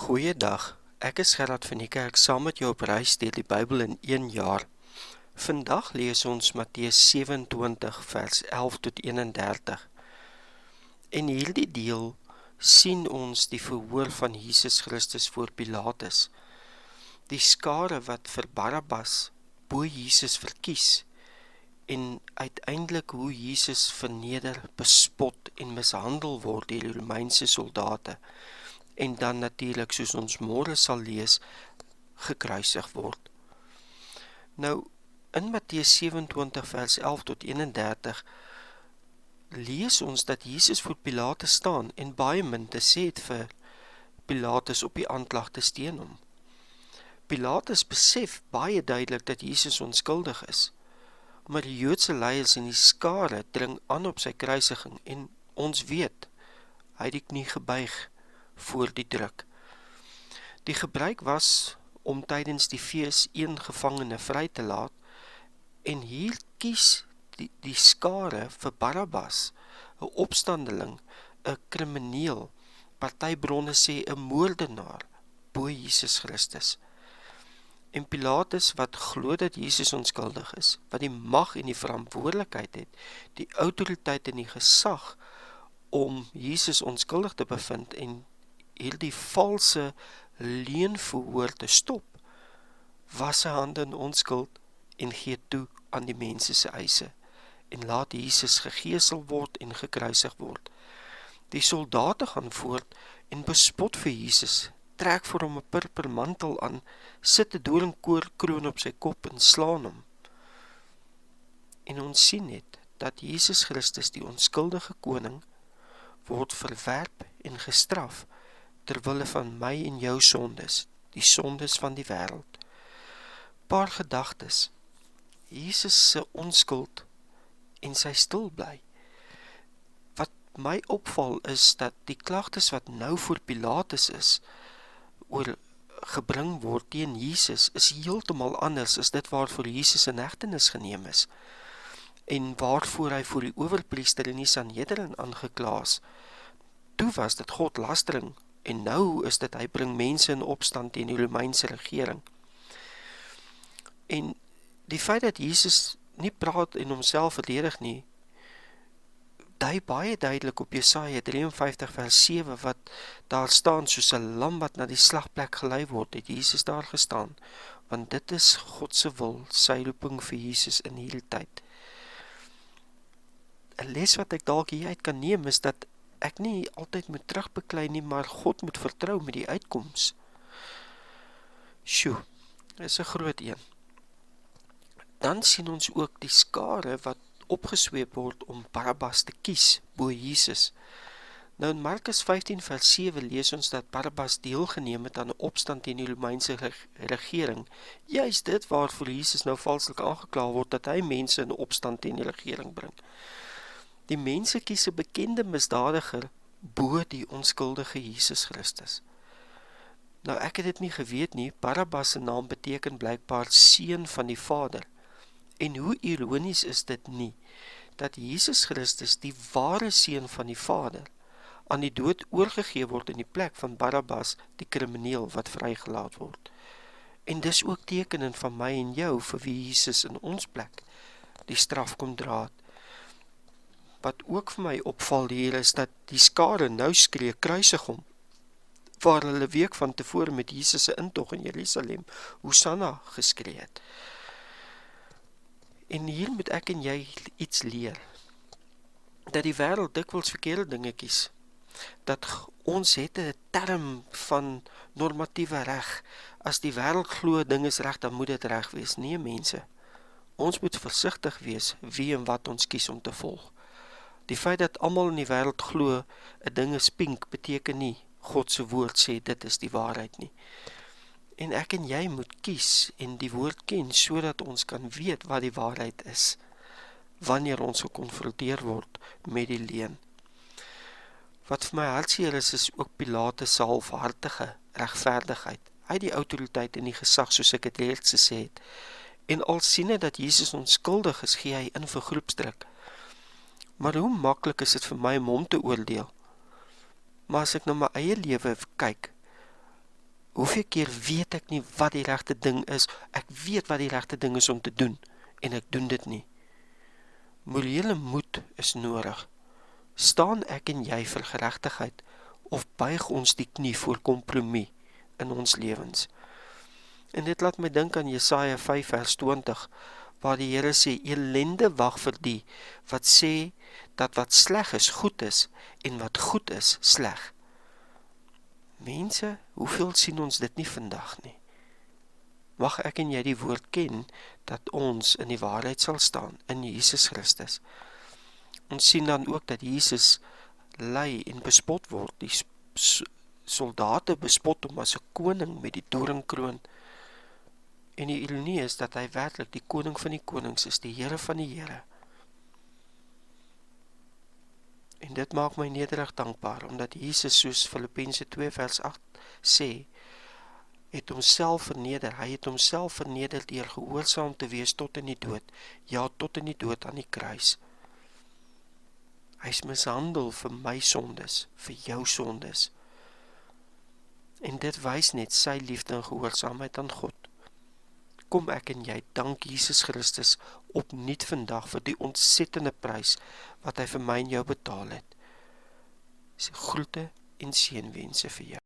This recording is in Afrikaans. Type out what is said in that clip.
Goeiedag, ek is Gerard van die kerk saam met jou op reis deur die Bybel in 1 jaar. Vandag lees ons Matteus 27 vers 11 tot 31. In hierdie deel sien ons die verhoor van Jesus Christus voor Pilatus. Die skare wat vir Barabbas bo Jesus verkies en uiteindelik hoe Jesus verneder, bespot en mishandel word deur die Romeinse soldate. En dan natuurlik, soos ons môre sal lees, gekruisig word. Nou, in Matteus 27 vers 11 tot 31, lees ons dat Jesus voor Pilatus staan en baie min te sê het vir Pilatus op die aanklag te steun hom. Pilatus besef baie duidelik dat Jesus onskuldig is, maar die Joodse leiers en die skare dring aan op sy kruisiging en ons weet, hy het die knie gebuig voor die druk. Die gebruik was om tydens die fees een gevangene vry te laat en hier kies die skare vir Barabbas, 'n opstandeling, 'n krimineel, partybronne sê 'n moordenaar bo Jesus Christus. En Pilatus wat glo dat Jesus onskuldig is, wat die mag en die verantwoordelikheid het, die autoriteit en die gesag om Jesus onskuldig te bevind en hierdie valse leenverhoor te stop, was sy hande in onskuld en gee toe aan die mense se eise en laat Jesus gegeesel word en gekruisig word. Die soldate gaan voort en bespot vir Jesus, trek vir hom 'n purpermantel aan, sit 'n doringkroon op sy kop en slaan hom. En ons sien net dat Jesus Christus, die onskuldige koning, word verwerp en gestraf terwille van my en jou sondes, die sondes van die wêreld. Paar gedagtes. Jesus se onskuld en sy stil bly. Wat my opval is dat die klagtes wat nou voor Pilatus is, gebring word teen Jesus, is heeltemal anders as dit waarvoor Jesus in hegtenis geneem is en waarvoor hy voor die owerpriester en die Sanhedrin aangekla is. Toe was dit godlastering en nou is dit hy bring mense in opstand teen die Romeinse regering. En die feit dat Jesus nie praat en homself verdedig nie, dui baie duidelik op Jesaja 53 vers 7 wat daar staan, soos 'n lam wat na die slagplek gelei word, het Jesus daar gestaan, want dit is God se wil, sy roeping vir Jesus in hierdie tyd. 'n Les wat ek dalk hieruit kan neem is dat ek nie altyd moet terugbeklei nie, maar God moet vertrou met die uitkoms. Sjoe, is 'n groot een. Dan sien ons ook die skare wat opgesweep word om Barabbas te kies bo Jesus. Nou in Markus 15 vers 7 lees ons dat Barabbas deelgeneem het aan 'n opstand teen die Romeinse regering. Juist dit waarvoor Jesus nou valslik aangekla word, dat hy mense in opstand teen die regering bring. Die mense kies 'n bekende misdadiger bo die onskuldige Jesus Christus. Nou ek het dit nie geweet nie, Barabbas se naam beteken blykbaar seun van die Vader. En hoe ironies is dit nie, dat Jesus Christus, die ware seun van die Vader, aan die dood oorgegee word in die plek van Barabbas, die krimineel wat vrygelaat word. En dis ook tekenen van my en jou, vir wie Jesus in ons plek die straf kom dra. Wat ook vir my opval hier is, dat die skare nou skree, kruisig hom, waar hulle week van tevore met Jesus se intog in Jerusalem, Hosanna geskree het. En hier moet ek en jy iets leer, dat die wêreld dikwels verkeerde dinge kies, dat ons het 'n term van normatiewe reg, as die wêreld glo ding is reg, dan moet dit reg wees. Nee mense, ons moet versigtig wees wie en wat ons kies om te volg. Die feit dat almal in die wêreld glo 'n ding is pink, beteken nie God se woord sê dit is die waarheid nie. En ek en jy moet kies en die woord ken, sodat ons kan weet wat die waarheid is, wanneer ons gekonfronteer word met die leuen. Wat vir my hartseer is ook Pilatus se halfhartige regverdigheid. Hy het die autoriteit en die gesag, soos ek het reeds gesê het. En al sien hy dat Jesus onskuldig is, gee hy in vir groepsdruk. Maar hoe maklik is dit vir my om hom te oordeel? Maar as ek na my eie lewe kyk, Hoeveel keer weet ek nie wat die regte ding is? Ek weet wat die regte ding is om te doen, en ek doen dit nie. Morele moed is nodig. Staan ek en jy vir geregtigheid, of buig ons die knie voor kompromie in ons lewens? En dit laat my dink aan Jesaja 5 vers 20, waar die Here sê, elende wag vir die, wat sê, dat wat sleg is, goed is, en wat goed is, sleg. Mense, hoeveel sien ons dit nie vandag nie? Mag ek en jy die woord ken, dat ons in die waarheid sal staan, in Jesus Christus. Ons sien dan ook dat Jesus ly en bespot word, die soldate bespot hom as 'n koning met die doringkroon, en die ironie is dat hy werklik die koning van die konings is, die Here van die Here. En dit maak my nederig dankbaar, omdat Jesus, soos Filippense 2 vers 8 sê, het homself verneder, hy het homself verneder deur gehoorsaam te wees tot in die dood, ja, tot in die dood aan die kruis. Hy is mishandel vir my sondes, vir jou sondes. En dit wys net sy liefde en gehoorsaamheid aan God. Kom ek en jy dank Jesus Christus opnuut vandag vir die ontsettende prys wat hy vir my en jou betaal het. Sy groete en seënwense vir jou.